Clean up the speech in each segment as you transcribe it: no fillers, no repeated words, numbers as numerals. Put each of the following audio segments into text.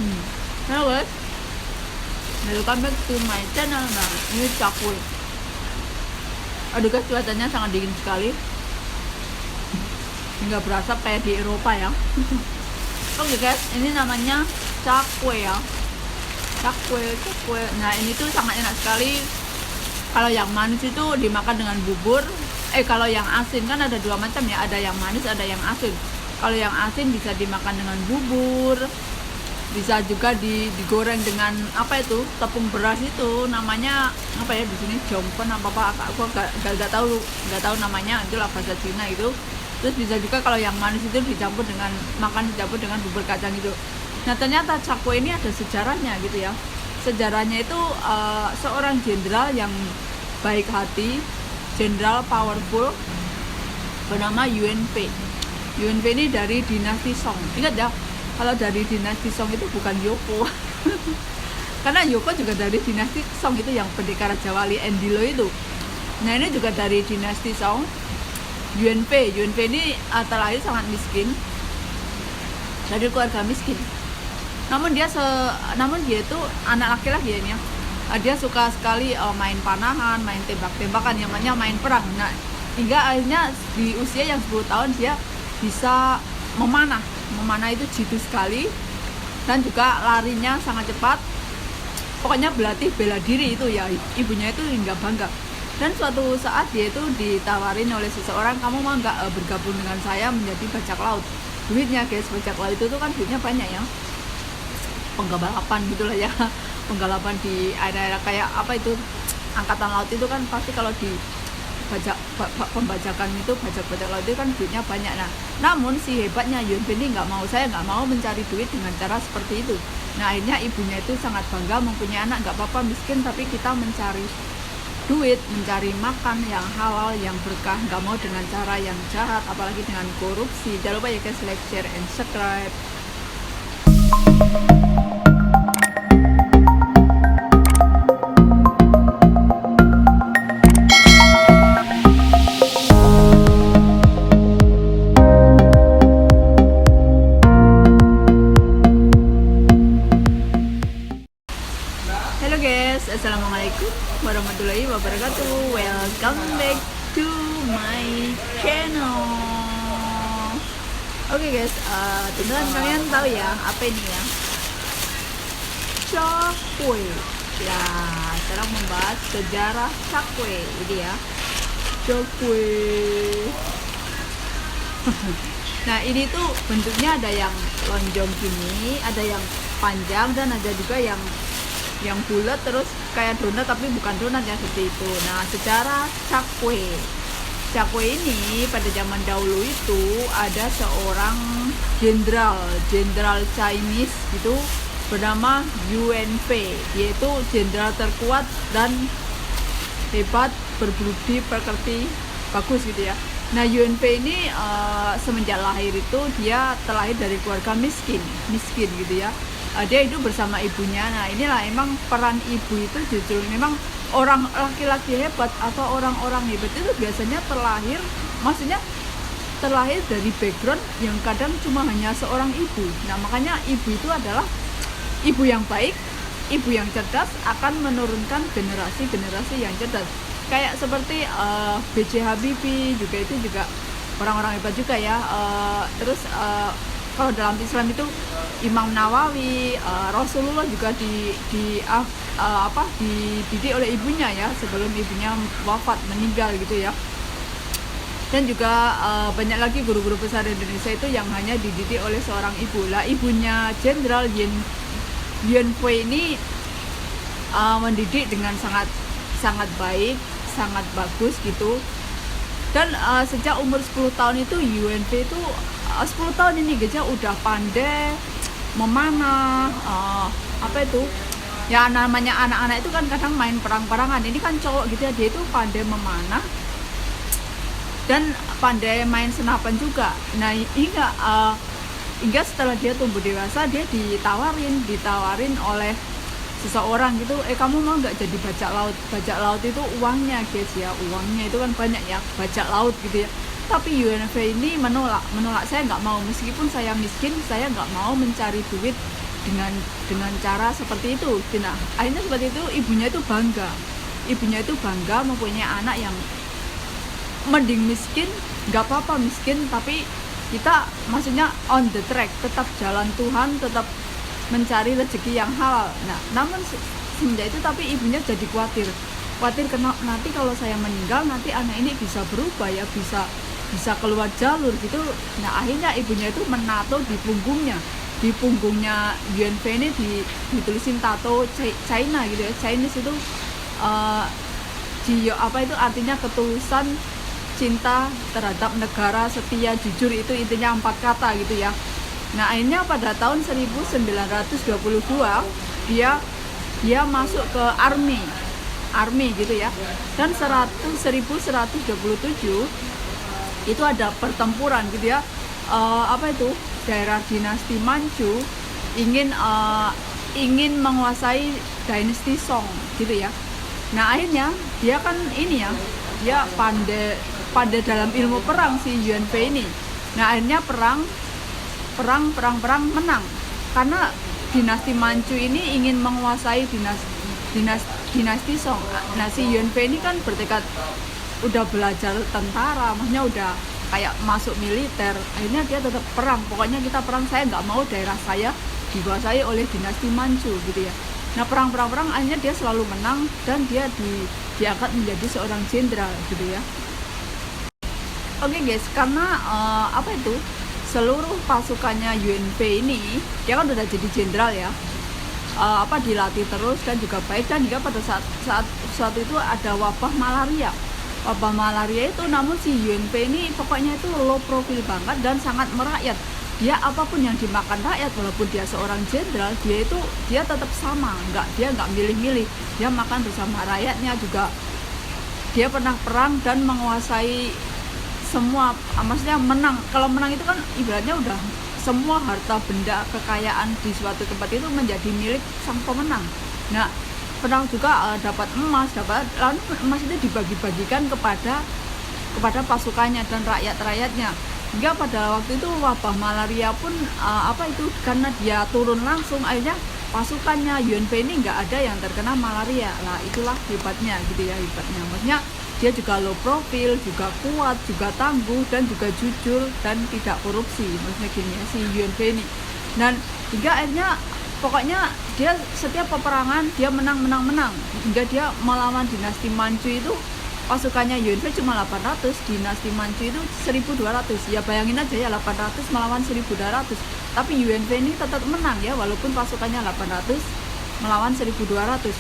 Hello guys, welcome back to my channel. Nah, ini cakwe. Aduh guys, cuacanya sangat dingin sekali. Nggak berasa kayak di Eropa ya. Oke guys, ini namanya cakwe ya. Cakwe. Nah, ini tuh sangat enak sekali. Kalau yang manis itu dimakan dengan bubur. Kalau yang asin kan ada dua macam ya, ada yang manis, ada yang asin. Kalau yang asin bisa dimakan dengan bubur, bisa juga digoreng dengan apa itu, tepung beras itu namanya apa ya di sini, jongkon apa aku nggak tahu namanya, itulah bahasa Cina itu. Terus bisa juga kalau yang manis itu dicampur dengan bubur kacang itu. Nah, ternyata cakwe ini ada sejarahnya gitu ya. Sejarahnya itu seorang jenderal yang baik hati, jenderal powerful, bernama Yuan Fei. Yuan Fei ini dari dinasti Song. Ingat ya, kalau dari dinasti Song itu bukan Yoko. Karena Yoko juga dari dinasti Song itu, yang pendekar Raja Wali Endilo itu. Nah, ini juga dari dinasti Song. Yuan Fei ini terlahir sangat miskin, dari keluarga miskin. Namun dia itu anak laki-laki ya. Dia suka sekali main panahan, main tembak-tembakan, yang namanya main perang. Nah, hingga akhirnya di usia yang 10 tahun dia bisa memanah itu jitu sekali, dan juga larinya sangat cepat. Pokoknya berlatih bela diri itu ya, ibunya itu hingga bangga. Dan suatu saat dia itu ditawarin oleh seseorang, kamu mau nggak bergabung dengan saya menjadi bajak laut? Duitnya guys, bajak laut itu kan duitnya banyak ya, penggalapan gitulah ya. Penggalapan di area kayak apa itu, angkatan laut itu kan pasti kalau di pembajakan itu, bajak laut itu kan duitnya banyak. Nah, namun si hebatnya Yuan Fei ini saya nggak mau mencari duit dengan cara seperti itu. Nah, akhirnya ibunya itu sangat bangga mempunyai anak, nggak apa-apa miskin, tapi kita mencari duit, mencari makan yang halal, yang berkah, nggak mau dengan cara yang jahat, apalagi dengan korupsi. Jangan lupa ya guys, like, share, and subscribe. Halo guys, assalamualaikum warahmatullahi wabarakatuh. Welcome back to my channel. Oke guys, teman-teman kalian tahu ya apa ini ya? Cakwe. Ya, sekarang membahas sejarah cakwe ini ya. Cakwe. Nah, ini tuh bentuknya ada yang lonjong gini, ada yang panjang, dan ada juga yang bulat terus kayak donat tapi bukan donat ya, seperti itu. Nah, secara cakwe ini pada zaman dahulu itu ada seorang jenderal Chinese gitu bernama Yuan Fei. Dia itu jenderal terkuat dan hebat, berbudi pekerti, bagus gitu ya. Nah, Yuan Fei ini semenjak lahir itu dia terlahir dari keluarga miskin gitu ya. Dia hidup bersama ibunya. Nah, inilah emang peran ibu itu justru memang orang laki-laki hebat atau orang-orang hebat itu biasanya terlahir dari background yang kadang cuma hanya seorang ibu. Nah, makanya ibu itu adalah ibu yang baik, ibu yang cerdas, akan menurunkan generasi yang cerdas. Kayak seperti B.J. Habibie juga orang-orang hebat juga ya. Terus kalau dalam Islam itu Imam Nawawi, Rasulullah juga dididik oleh ibunya ya, sebelum ibunya wafat, meninggal gitu ya. Dan juga banyak lagi guru-guru besar Indonesia itu yang hanya dididik oleh seorang ibu. Lah, ibunya Jenderal Yuan Fei ini mendidik dengan sangat baik, sangat bagus gitu. Dan sejak umur 10 tahun itu Yuan Fei itu 10 tahun ini gajah udah pandai memanah, apa itu ya, namanya anak-anak itu kan kadang main perang-perangan. Ini kan cowok gitu ya, dia itu pandai memanah dan pandai main senapan juga. Nah, hingga setelah dia tumbuh dewasa, dia ditawarin oleh seseorang gitu, kamu mau nggak jadi bajak laut? Bajak laut itu uangnya guys ya, uangnya itu kan banyak ya, bajak laut gitu ya. Tapi Yuan Fei ini menolak, saya nggak mau, meskipun saya miskin, saya nggak mau mencari duit dengan cara seperti itu. Nah, akhirnya seperti itu ibunya itu bangga mempunyai anak yang mending miskin, nggak apa-apa miskin, tapi kita maksudnya on the track, tetap jalan Tuhan, tetap mencari rezeki yang halal. Nah, namun semenjak itu tapi ibunya jadi khawatir karena nanti kalau saya meninggal nanti anak ini bisa berubah ya, bisa keluar jalur gitu. Nah, akhirnya ibunya itu menato di punggungnya Yuan Fei ini ditulisin tato China gitu ya. Chinese itu Jiyo apa itu artinya ketulusan, cinta terhadap negara, setia, jujur, itu intinya 4 kata gitu ya. Nah, akhirnya pada tahun 1922 dia masuk ke army gitu ya. Dan 1127 itu ada pertempuran gitu ya. Daerah dinasti Manchu ingin menguasai dinasti Song gitu ya. Nah, akhirnya dia kan ini ya, dia pandai dalam ilmu perang si Yuan Fei ini. Nah, akhirnya perang menang karena dinasti Manchu ini ingin menguasai dinasti Song. Nah, si Yuan Fei ini kan bertekad, udah belajar tentara, maksudnya udah kayak masuk militer. Akhirnya dia tetap perang, pokoknya kita perang, saya nggak mau daerah saya dikuasai oleh dinasti Manchu gitu ya. Nah, perang akhirnya dia selalu menang dan dia diangkat menjadi seorang jenderal gitu ya. Oke guys, karena seluruh pasukannya Yuan Fei ini dia kan udah jadi jenderal ya, dilatih terus dan juga baik, dan hingga pada saat itu ada wabah malaria itu, namun si Yuan Fei ini pokoknya itu low profile banget dan sangat merakyat. Dia apapun yang dimakan rakyat, walaupun dia seorang jenderal, dia tetap sama, dia nggak milih-milih, dia makan bersama rakyatnya juga. Dia pernah perang dan menguasai semua, maksudnya menang. Kalau menang itu kan ibaratnya udah semua harta benda kekayaan di suatu tempat itu menjadi milik sang pemenang. Nah, pernah juga dapat emas, lalu emas itu dibagi-bagikan kepada pasukannya dan rakyatnya. Hingga pada waktu itu wabah malaria pun karena dia turun langsung, akhirnya pasukannya Yuan Fei ini nggak ada yang terkena malaria. Lah, itulah hebatnya gitu ya, maksudnya dia juga low profile, juga kuat, juga tangguh, dan juga jujur dan tidak korupsi, maksudnya gini ya, si Yuan Fei ini. Dan hingga akhirnya pokoknya dia setiap peperangan dia menang, hingga dia melawan dinasti Manchu itu. Pasukannya Yuan Fei cuma 800, dinasti Manchu itu 1200. Ya bayangin aja ya, 800 melawan 1200. Tapi Yuan Fei ini tetap menang ya, walaupun pasukannya 800 melawan 1200.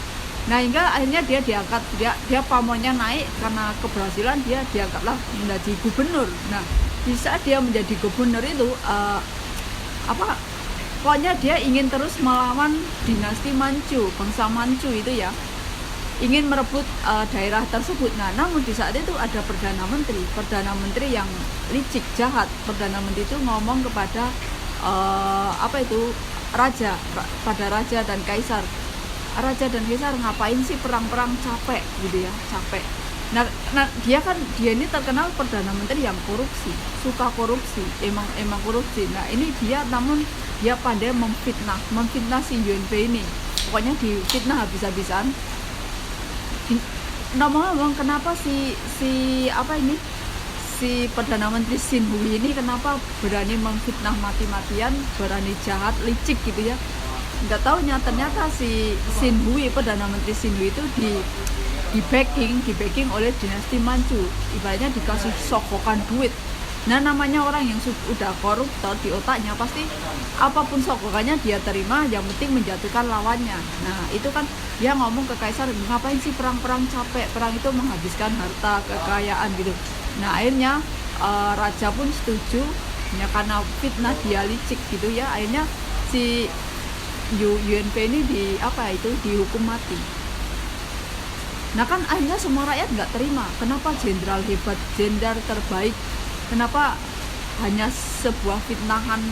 Nah, hingga akhirnya dia diangkat, dia pamornya naik karena keberhasilan, dia diangkatlah menjadi gubernur. Nah, di saat dia menjadi gubernur itu pokoknya dia ingin terus melawan dinasti Manchu, bangsa Manchu itu ya, ingin merebut daerah tersebut. Nah, namun di saat itu ada perdana menteri yang licik, jahat. Perdana menteri itu ngomong kepada raja dan kaisar. Raja dan kaisar, ngapain sih perang capek gitu ya, capek. Nah dia ini terkenal perdana menteri yang suka korupsi, emang korupsi. Nah, ini namun dia pandai memfitnah si Yuan Fei ini. Pokoknya difitnah habis-habisan. Ngomong kenapa si perdana menteri Xin Hui ini kenapa berani memfitnah mati-matian, berani jahat, licik gitu ya. Nggak tahunya ternyata si Xin Hui, perdana menteri Xin Hui itu di backing oleh dinasti Manchu, ibaratnya dikasih sokokan duit. Nah, namanya orang yang udah koruptor di otaknya, pasti apapun sokokannya dia terima, yang penting menjatuhkan lawannya. Nah, itu kan dia ngomong ke kaisar, ngapain sih perang capek, perang itu menghabiskan harta kekayaan gitu. Nah, akhirnya raja pun setuju ya, karena fitnah dia licik gitu ya. Akhirnya si Yuan Fei ini dihukum mati. Nah, kan akhirnya semua rakyat nggak terima. Kenapa jenderal hebat, jenderal terbaik, kenapa hanya sebuah fitnahan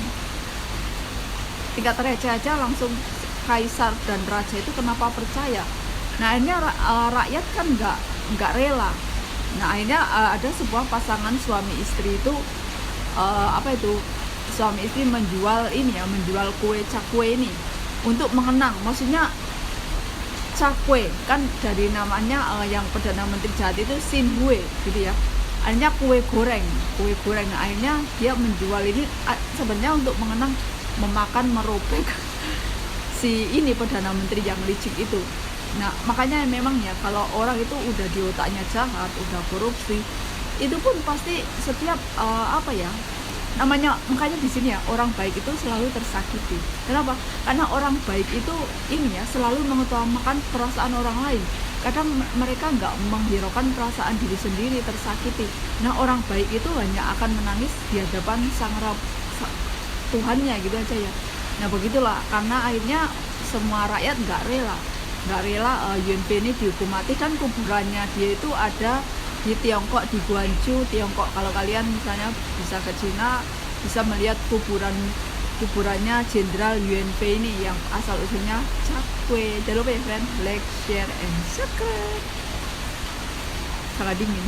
tingkat receh aja langsung kaisar dan raja itu kenapa percaya? Nah, akhirnya rakyat kan nggak rela. Nah, akhirnya ada sebuah pasangan suami istri itu suami istri menjual kue cakwe ini. untuk mengenang, maksudnya cakwe kan dari namanya yang Perdana Menteri jahat itu Sinhue gitu ya, akhirnya kue goreng. Nah, akhirnya dia menjual ini sebenarnya untuk mengenang, memakan, merobek si ini Perdana Menteri yang licik itu. Nah makanya memang ya, kalau orang itu udah di otaknya jahat, udah korupsi, itu pun pasti setiap apa ya namanya, makanya di sini ya, orang baik itu selalu tersakiti. Kenapa? Karena orang baik itu ini ya, selalu mengutamakan perasaan orang lain. Kadang mereka nggak menghiraukan perasaan diri sendiri tersakiti. Nah orang baik itu hanya akan menangis di hadapan sang Tuhannya gitu aja ya. Nah begitulah, karena akhirnya semua rakyat nggak rela Yuen Pei ini dihukum mati, dan kuburannya dia itu ada di Tiongkok, di Guangzhou, Tiongkok. Kalau kalian misalnya bisa ke Cina, bisa melihat kuburannya Jenderal Yuen Pei ini yang asal usulnya cakwe. Jangan lupa ya friend, like, share, and subscribe. Sangat dingin.